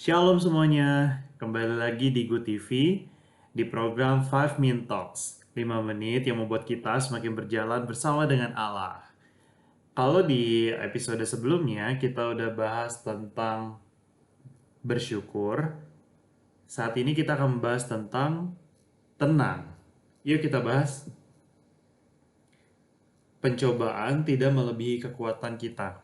Shalom semuanya, kembali lagi di Good TV di program 5 Minute Talks, 5 menit yang membuat kita semakin berjalan bersama dengan Allah. Kalau di episode sebelumnya kita udah bahas tentang bersyukur, saat ini kita akan membahas tentang tenang. Yuk kita bahas. Pencobaan tidak melebihi kekuatan kita.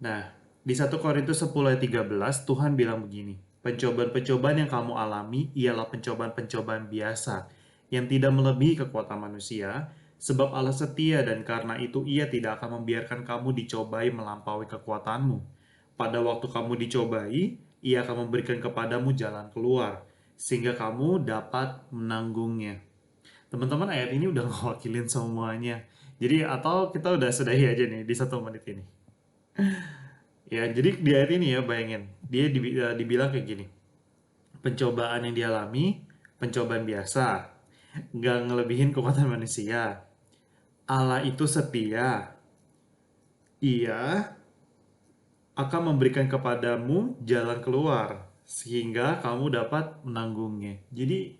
Nah, di 1 Korintus 10 ayat 13, Tuhan bilang begini, pencobaan-pencobaan yang kamu alami ialah pencobaan-pencobaan biasa, yang tidak melebihi kekuatan manusia, sebab Allah setia dan karena itu ia tidak akan membiarkan kamu dicobai melampaui kekuatanmu. Pada waktu kamu dicobai, ia akan memberikan kepadamu jalan keluar, sehingga kamu dapat menanggungnya. Teman-teman, ayat ini udah ngewakilin semuanya. Jadi, atau kita udah sudahi aja nih di 1 menit ini. Ya, jadi di ayat ini ya bayangin, dia dibilang kayak gini, pencobaan yang dialami, pencobaan biasa, nggak ngelebihin kekuatan manusia. Allah itu setia, ia akan memberikan kepadamu jalan keluar, sehingga kamu dapat menanggungnya. Jadi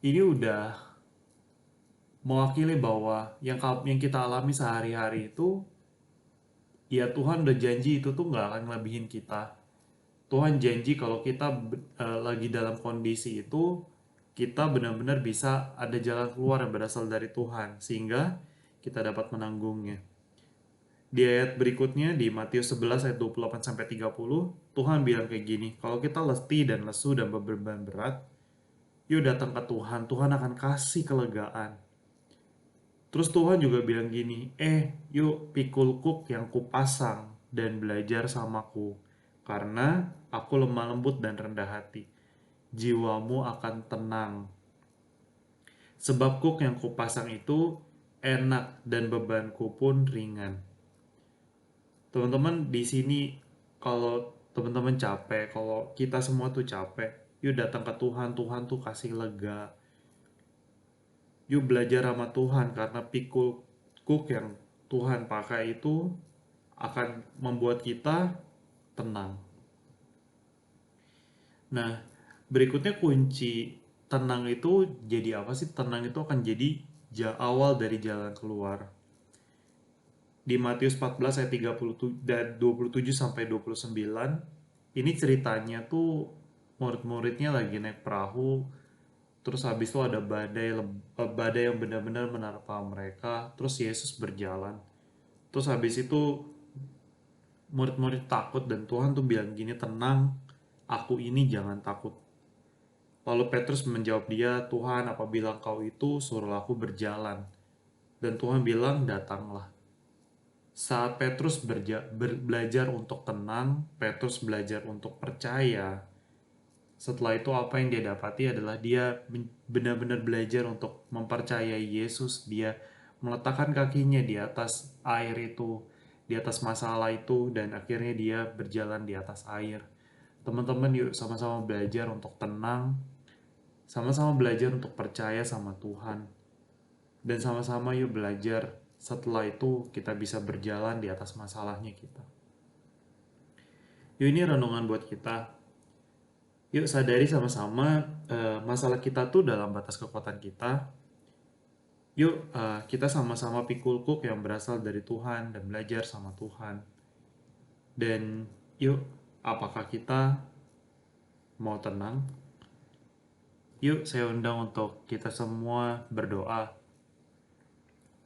ini udah mewakili bahwa yang kita alami sehari-hari itu, ya Tuhan udah janji itu tuh nggak akan ngelebihin kita. Tuhan janji kalau kita lagi dalam kondisi itu, kita benar-benar bisa ada jalan keluar yang berasal dari Tuhan, sehingga kita dapat menanggungnya. Di ayat berikutnya, di Matius 11 ayat 28-30, Tuhan bilang kayak gini, kalau kita letih dan lesu dan beban berat, yuk datang ke Tuhan, Tuhan akan kasih kelegaan. Terus Tuhan juga bilang gini, yuk pikul kuk yang kupasang dan belajar samaku, karena aku lemah lembut dan rendah hati. Jiwamu akan tenang. Sebab kuk yang kupasang itu enak dan bebanku pun ringan. Teman-teman di sini, kalau teman-teman capek, kalau kita semua tuh capek, yuk datang ke Tuhan, Tuhan tuh kasih lega. Yuk belajar sama Tuhan karena pikul kuk yang Tuhan pakai itu akan membuat kita tenang. Nah, berikutnya kunci tenang itu jadi apa sih? Tenang itu akan jadi awal dari jalan keluar. Di Matius 14 ayat 37 dan 27 sampai 29, ini ceritanya tuh murid-muridnya lagi naik perahu, terus habis itu ada badai yang benar-benar menerpa mereka, terus Yesus berjalan. Terus habis itu murid-murid takut dan Tuhan tuh bilang gini, tenang, aku ini jangan takut. Lalu Petrus menjawab dia, Tuhan apabila kau itu suruh aku berjalan. Dan Tuhan bilang, datanglah. Saat Petrus belajar untuk tenang, Petrus belajar untuk percaya. Setelah itu apa yang dia dapati adalah dia benar-benar belajar untuk mempercayai Yesus. Dia meletakkan kakinya di atas air itu, di atas masalah itu, dan akhirnya dia berjalan di atas air. Teman-teman yuk sama-sama belajar untuk tenang, sama-sama belajar untuk percaya sama Tuhan, dan sama-sama yuk belajar setelah itu kita bisa berjalan di atas masalahnya kita. Yuk ini renungan buat kita. Yuk sadari sama-sama masalah kita tuh dalam batas kekuatan kita. Yuk kita sama-sama pikul kuk yang berasal dari Tuhan dan belajar sama Tuhan. Dan yuk apakah kita mau tenang? Yuk saya undang untuk kita semua berdoa.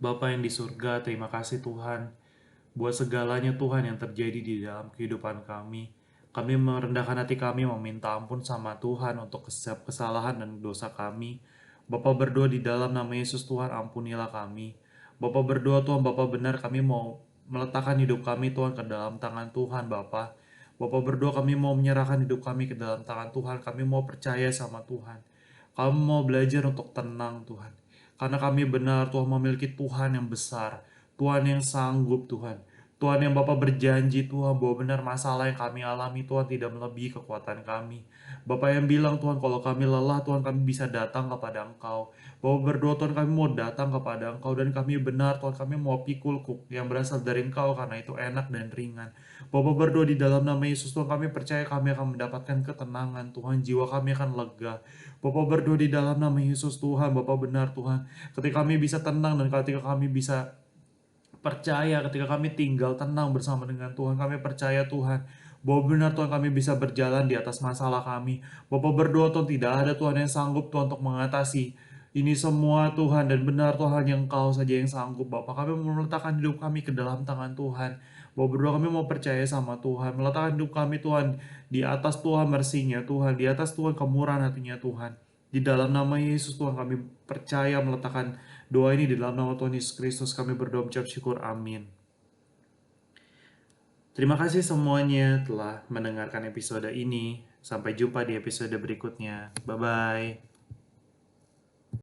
Bapa yang di surga, terima kasih Tuhan buat segalanya Tuhan yang terjadi di dalam kehidupan kami. Kami merendahkan hati kami meminta ampun sama Tuhan untuk setiap kesalahan dan dosa kami. Bapa berdoa di dalam nama Yesus Tuhan, ampunilah kami. Bapa berdoa Tuhan, Bapa benar kami mau meletakkan hidup kami Tuhan ke dalam tangan Tuhan Bapa. Bapa berdoa kami mau menyerahkan hidup kami ke dalam tangan Tuhan. Kami mau percaya sama Tuhan. Kami mau belajar untuk tenang Tuhan. Karena kami benar Tuhan memiliki Tuhan yang besar. Tuhan yang sanggup Tuhan. Tuhan yang Bapak berjanji Tuhan bahwa benar masalah yang kami alami Tuhan tidak melebihi kekuatan kami. Bapak yang bilang Tuhan kalau kami lelah Tuhan kami bisa datang kepada Engkau. Bapak berdoa Tuhan kami mau datang kepada Engkau dan kami benar Tuhan kami mau pikul kuk yang berasal dari Engkau karena itu enak dan ringan. Bapak berdoa di dalam nama Yesus Tuhan, kami percaya kami akan mendapatkan ketenangan Tuhan, jiwa kami akan lega. Bapak berdoa di dalam nama Yesus Tuhan, Bapak benar Tuhan, ketika kami bisa tenang dan ketika kami bisa percaya, ketika kami tinggal tenang bersama dengan Tuhan, kami percaya Tuhan, bahwa benar Tuhan kami bisa berjalan di atas masalah kami. Bapak berdoa Tuhan, tidak ada Tuhan yang sanggup Tuhan untuk mengatasi ini semua Tuhan, dan benar Tuhan yang Engkau saja yang sanggup. Bapak, kami meletakkan hidup kami ke dalam tangan Tuhan. Bapak berdoa kami mau percaya sama Tuhan, meletakkan hidup kami Tuhan di atas Tuhan mersinya Tuhan, di atas Tuhan kemurahan hatinya Tuhan. Di dalam nama Yesus Tuhan kami percaya meletakkan doa ini di dalam nama Tuhan Yesus Kristus kami berdoa mengucap syukur. Amin. Terima kasih semuanya telah mendengarkan episode ini. Sampai jumpa di episode berikutnya. Bye-bye.